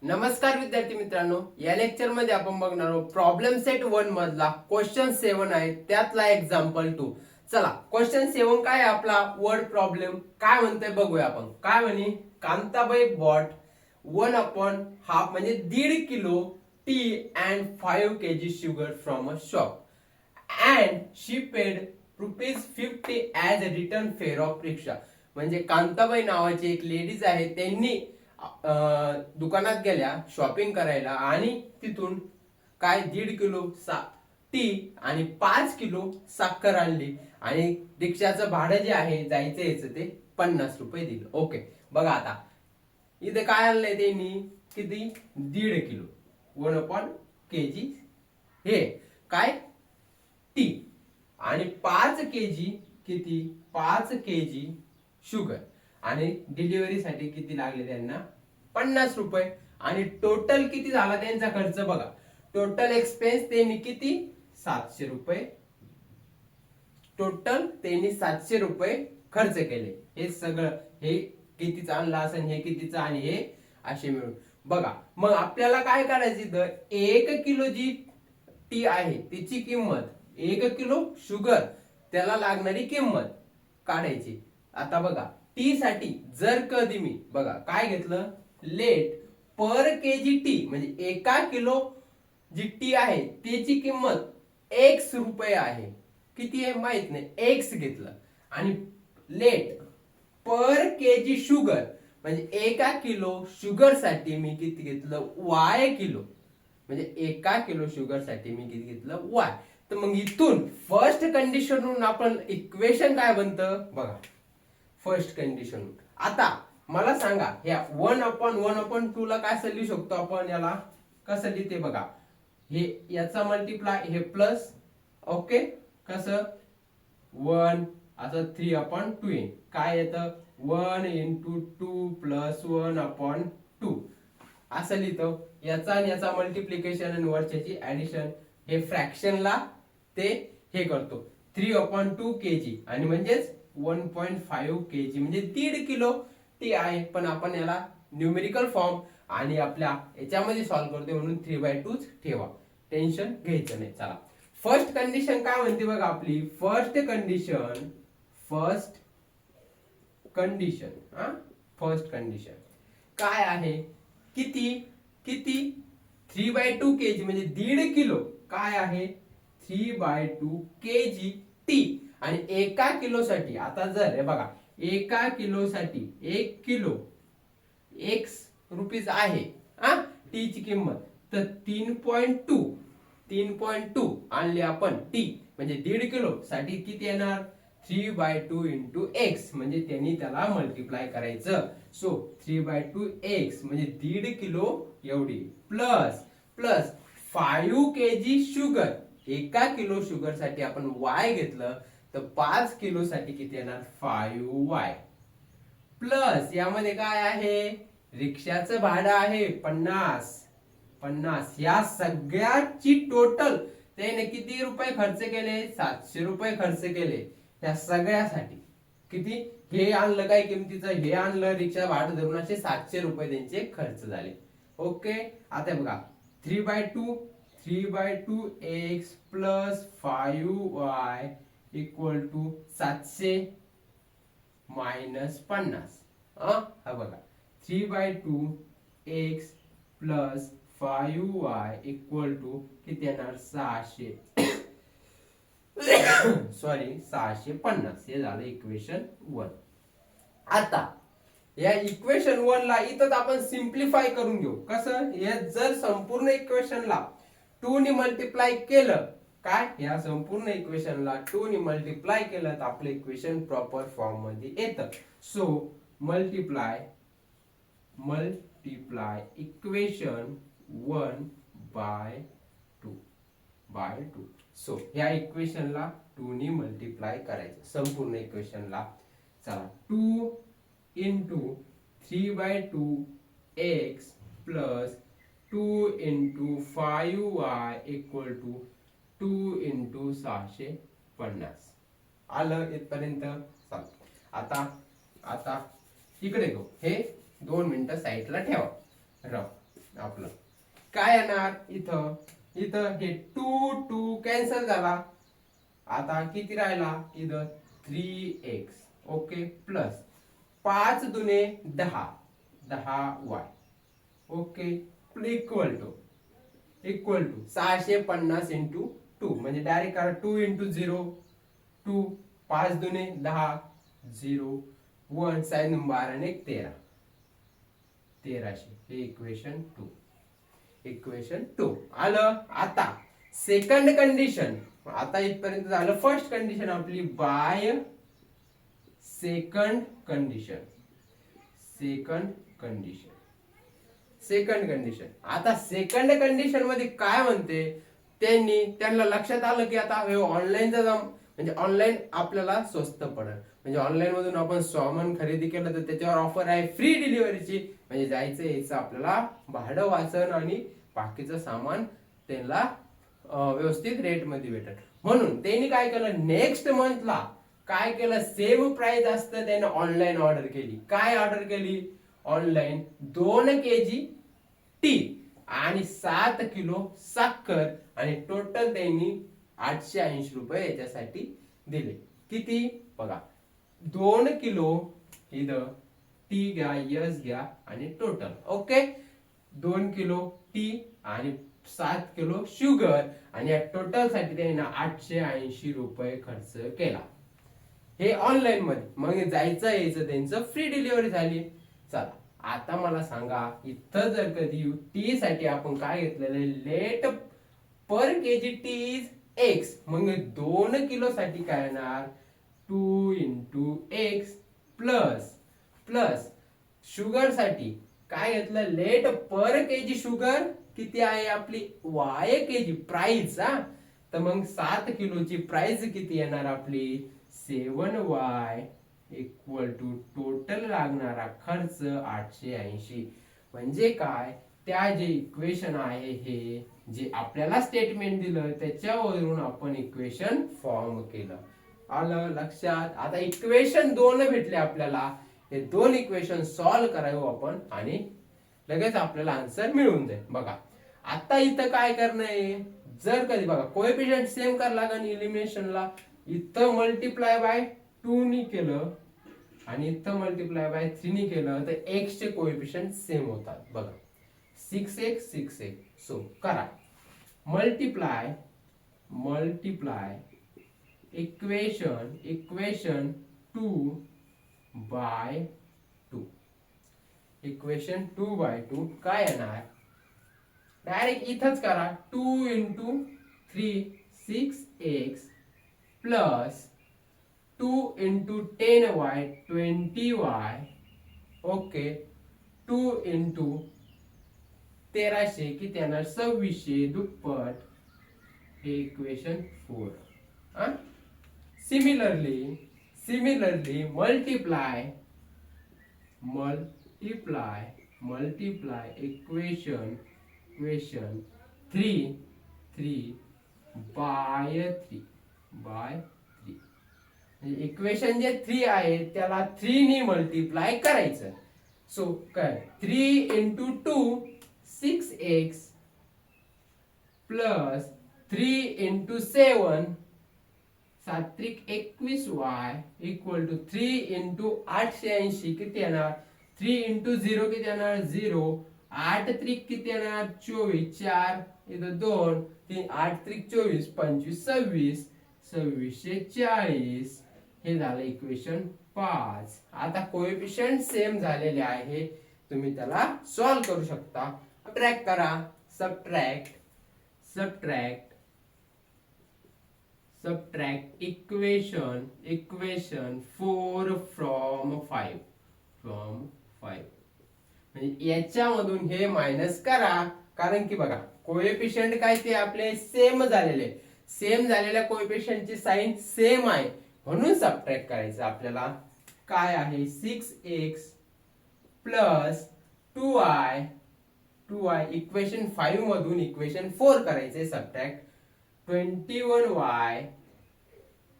नमस्कार विद्यार्थी मित्रांनो, या लेक्चर मध्ये आपण बघणार आहोत प्रॉब्लेम सेट 1 मधला क्वेश्चन 7 आहे, त्यातला एक्झाम्पल 2. चला, क्वेश्चन 7 काय आहे आपला वर्ड प्रॉब्लेम काय म्हणतोय बघूया आपण. काय म्हणे, कांताबाई बॉट 1 अपॉन हाफ म्हणजे 1.5 kilo tea and 5 kg sugar from a shop and she paid ₹50 as a return fare of rickshaw. म्हणजे कांताबाई नावाची एक लेडीज आहे, त्यांनी दुकानात गेल्या शॉपिंग करायला आणि तिथून काय 1.5 किलो टी आणि 5 किलो साखर आणली आणि रिक्षाचं भाडं जे आहे जायचं यायचं ते ₹50 दिलं. ओके, बघा आता इथे काय आणलंय त्यांनी, किती 1.5 किलो 1/kg हे काय टी आणि 5 kg किती 5 kg शुगर आणि डिलिव्हरीसाठी किती लागले त्यांना ₹50 आणि टोटल किती झाला त्यांचा खर्च बघा. टोटल एक्सपेन्स त्यांनी किती ₹700. टोटल त्यांनी ₹700 खर्च केले. हे सगळं हे कितीचं आणलं असेल, हे कितीचं आणि हे असे मिळून बघा. मग आपल्याला काय करायचं, तर 1 किलो जी टी आहे तिची किंमत, 1 किलो शुगर त्याला लागणारी किंमत काढायची. आता बघा, टी साठी जर कधी मी बघा काय घेतलं, लेट पर केजी टी म्हणजे 1 किलो जी टी आहे त्याची किंमत ₹X आहे. किती आहे माहित नाही, एक्स घेतलं. आणि लेट पर केजी शुगर म्हणजे 1 किलो शुगर साठी मी किती घेतलं Y किलो. म्हणजे 1 किलो शुगर साठी मी किती घेतलं Y. तर मग इथून फर्स्ट कंडिशनवरून आपण इक्वेशन काय बनतं बघा. फर्स्ट कंडिशन आता मला सांगा, ह्या 1/1/2 ला काय लिहू शकतो आपण, याला कसं लिहिते बघा. हे याचा मल्टिप्लाय हे प्लस, ओके, कसं 1 आता 3/2 येईल. काय येतं 1 × 2 + 1/2 असं लिहितो. याचा आणि याचा मल्टिप्लिकेशन आणि वरच्याची ऍडिशन, हे फ्रॅक्शनला ते हे करतो 3/2 kg आणि म्हणजेच 1.5 kg म्हणजे 1.5 किलो टी आहे. पण आपण याला न्यूमेरिकल फॉर्म आणि आपल्या याच्यामध्ये सॉल्व्ह करतो म्हणून 3/2 ठेवा, टेन्शन घ्यायचं नाही. चला, फर्स्ट कंडिशन काय म्हणते बघा आपली. फर्स्ट कंडिशन काय आहे, किती किती 3/2 kg म्हणजे 1.5 किलो काय आहे 3/2 kg टी आणि 1 किलो साठी. आता जर हे बघा 1 किलो साठी 1 किलो X रुपीज आहे टी ची किंमत, तर 3.2 आणले आपण टी म्हणजे 1.5 किलो साठी किती येणार 3/2 × X म्हणजे त्यांनी त्याला मल्टिप्लाय करायचं. सो 3/2 X म्हणजे 1.5 किलो एवढी plus 5 kg sugar. 1 kilo sugar साठी आपण Y घेतलं तर 5 किलो साठी किती येणार 5Y प्लस यामध्ये काय आहे रिक्षाचं भाडं आहे 50. या सगळ्याची टोटल त्याने किती रुपये खर्च केले ₹700 खर्च केले. या सगळ्यासाठी किती हे आणलं काय किमतीचं, हे आणलं रिक्षा भाडं धरून असे ₹700 त्यांचे खर्च झाले. ओके, आता बघा 3/2 X + 5Y = 700 - 50. हा बघा 3/2 X + 5Y = किती येणार 600 सॉरी 650. हे झालं इक्वेशन 1. आता या इक्वेशन 1 ला इथं आपण सिंप्लिफाय करून घेऊ. कसं, हे जर संपूर्ण इक्वेशनला 2 ने मल्टिप्लाय केलं, काय या संपूर्ण इक्वेशनला 2 ने मल्टिप्लाय केलं तर आपलं इक्वेशन प्रॉपर फॉर्म मध्ये येतं. So multiply equation 1/2. सो ह्या इक्वेशनला 2 ने मल्टिप्लाय करायचं संपूर्ण इक्वेशनला. चला 2 × 3/2 X + 2 × 5Y = 2 × 650. आलं इथपर्यंत. आता इकडे घेऊ, हे 2 मिनिटं साईडला ठेवा. आपलं काय येणार इथं, इथं हे 2 2 कॅन्सल झाला. आता किती राहिला इथं 3x. ओके, प्लस 5 दुने 10, 10y. Okay, equal to 650 into 2, म्हणजे डायरेक्ट करा 2 इंटू 0 2, 5 दुने 10, 0 1 साइन 12 आणि 13, 1300. हे इक्वेशन 2 आलं. आता सेकंड कंडिशन, आता इथपर्यंत झालं फर्स्ट कंडिशन आपली बाय सेकंड कंडिशन. आता सेकंड कंडिशन मध्ये काय म्हणते, त्यांना लक्षात आलं की आता हे ऑनलाईनचा म्हणजे ऑनलाईन आपल्याला स्वस्त पडेल, म्हणजे ऑनलाईन मधून आपण सामान खरेदी केलं तर त्याच्यावर ऑफर आहे फ्री डिलिव्हरीची, म्हणजे जायचं यायचं आपल्याला भाडं वाचन आणि बाकीचं सामान त्यांना व्यवस्थित रेट मध्ये भेटेल. म्हणून त्यांनी काय केलं, नेक्स्ट मंथला काय केलं, सेम प्राइस असतं त्याने ऑनलाईन ऑर्डर केली. काय ऑर्डर केली ऑनलाईन, 2 kg टी आणि 7 किलो साखर, आणि टोटल त्यांनी 880 रुपये याच्यासाठी दिले. किती बघा, 2 किलो इथं टी घ्या, यस घ्या आणि टोटल. ओके, 2 किलो टी आणि 7 किलो शुगर, आणि या टोटल साठी त्यांनी 880 रुपये खर्च केला. हे ऑनलाईन मध्ये. मग जायचं यायचं त्यांचं फ्री डिलिव्हरी झाली. चला आता मला सांगा, इथं जर कधी टी साठी आपण काय घेतलेलं, let per KG tea is x, मग 2 किलो साठी काय येणार 2 इंटू एक्स प्लस शुगर साठी काय घेतलं, लेट पर केजी शुगर किती आहे आपली वाय केजी प्राइस. तर मग 7 किलोची प्राइस किती येणार आपली 7y इक्वल टू टोटल लागणारा खर्च 880. म्हणजे काय, त्या जे इक्वेशन आहे हे जे आपल्याला स्टेटमेंट दिलं त्याच्यावरून आपण इक्वेशन फॉर्म केलं. आलं लक्षात. आता इक्वेशन 2 भेटले आपल्याला, हे 2 इक्वेशन सॉल्व्ह करावं आपण आणि लगेच आपल्याला आन्सर मिळून जाईल. बघा आता इथं काय करणं आहे, जर कधी बघा कोएफिशियंट सेम करायला लागेल इलिमिनेशनला, इथं मल्टिप्लाय बाय 2 नी केलं आणि इथं मल्टिप्लाय बाय 3 नी केलं तर x चे कोएफिशियंट सेम होतात. बघा 6x 6x. सो करा multiply equation 2 by 2. Equation 2 by 2 काय येणार, डायरेक्ट इथंच करा 2 into 3 6x plus 2 into 10y 20y. Okay, 2 into 1300 किती येणार 2600 दुप्पट. हे equation 4. Similarly multiply equation 3 by 3. Equation जे 3 आहे त्याला 3 नी मल्टिप्लाय करायचं. सो काय 3 into 2 6x plus 3 into 7 7 21y equal to 3 into 880 किती येणार, 3 इंटू 0 किती येणार 0, 8 त्रिक किती येणार 24, 4 इथं 2 3 8 त्रिक 24 25 26 2640. हे झालं इक्वेशन 5. आता कोएफिशियंट सेम झालेले आहे, तुम्ही त्याला सॉल्व्ह करू शकता. सबट्रॅक्ट करा, सबट्रॅक्ट इक्वेशन 4 फ्रॉम 5. म्हणजे याच्यामधून हे मायनस करा, कारण की बघा कोएफिशियंट काय ते आपले सेम झालेल्या कोएफिशियंटची साइन सेम आहे, म्हणून सबट्रॅक्ट करायचं आपल्याला. काय आहे 6x प्लस 2y इक्वेशन 5 मधून इक्वेशन 4 करायचे subtract. 21y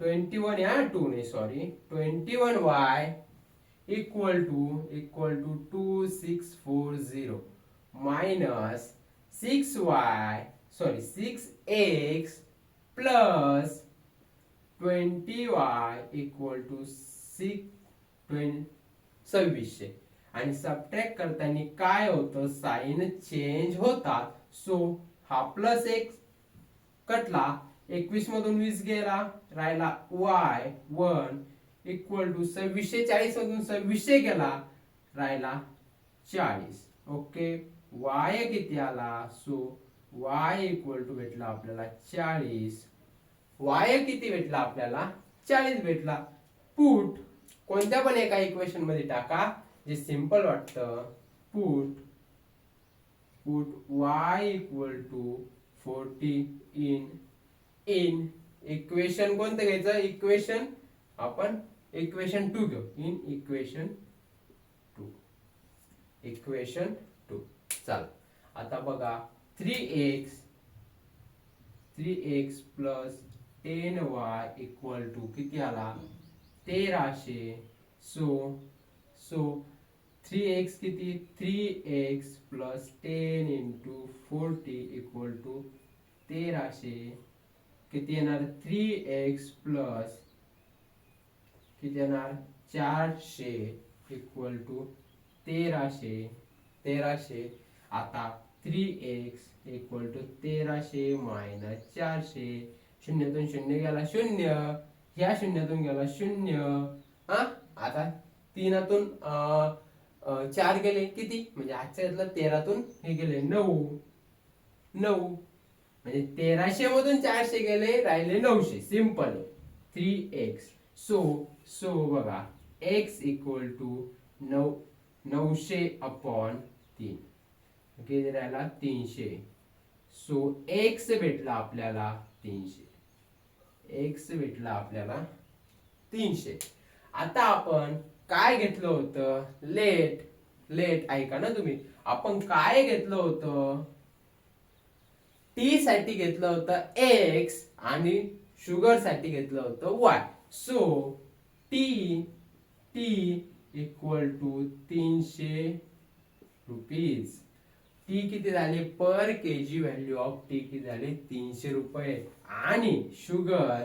21y equal to 2640 minus 6x plus 20y equal to 2600 आणि सबट्रॅक्ट करताना काय होतं साइन चेंज होतात. सो हा प्लस एक कटला 21 मधून 20 गेला राहिला y1 इक्वल टू 2640 मधून 2600 गेला राहिला 40. ओके y किती आला. सो y इक्वल टू भेटला आपल्याला 40. y किती भेटला आपल्याला 40 भेटला. पुट कोणत्या पण एका इक्वेशन मध्ये टाका जे सिंपल वाटतं. Put y equal to 40 in equation कोणतं घ्यायचं. इक्वेशन आपण इक्वेशन 2 घेऊ. इन इक्वेशन 2 चल. आता बघा 3x plus 10y equal to किती आला 1300. सो 3x किती 3x plus 10 into 40 equal to 1300 किती येणार 3x प्लस किती येणार 400 इक्वल टू 1300. आता 3x इक्वल टू 1300 मायनस 400. शून्यातून शून्य गेला शून्य. ह्या शून्यातून गेला शून्य. आता 3तून 4 गेले किती म्हणजे आजच्या यातलं 13तून हे गेले 9 म्हणजे 1300 मधून 400 गेले राहिले 900. Simple 3x. सो बघा x इक्वल टू 900 अपॉन 3 किती राहिला 300. सो x भेटला आपल्याला 300. आता आपण काय घेतलं होतं लेट ऐका ना तुम्ही. आपण काय घेतलं होतं टी साठी घेतलं होतं x आणि शुगर साठी घेतलं होतं y. So tea equal to 300 rupees. Tea किती झाले per KG value of tea किती झाले 300 रुपये. आणि शुगर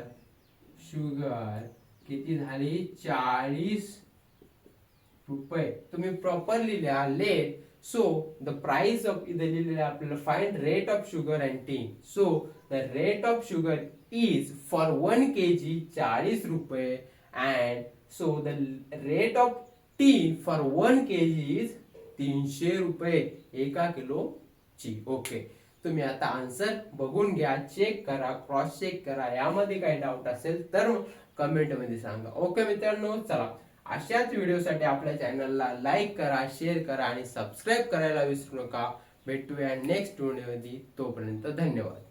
किती झाली 40 रुपये. तुम्ही प्रॉपरली लिहा let. So the price of इथे लिहिलेलं आपल्याला find rate of sugar and tea. So the rate of sugar is for 1 kg 40 रुपये and so the rate of tea for 1 kg is 300 रुपये 1 किलोची. ओके तुम्ही आता आन्सर बघून घ्या, चेक करा, क्रॉस चेक करा. यामध्ये काही डाऊट असेल तर कमेंट मध्ये सांगा. ओके मित्रांनो चला अशाच व्हिडिओसाठी आपल्या चॅनलला लाईक करा, शेअर करा आणि सबस्क्राईब करायला विसरू नका. भेटूया नेक्स्ट व्हिडिओमध्ये. तोपर्यंत धन्यवाद.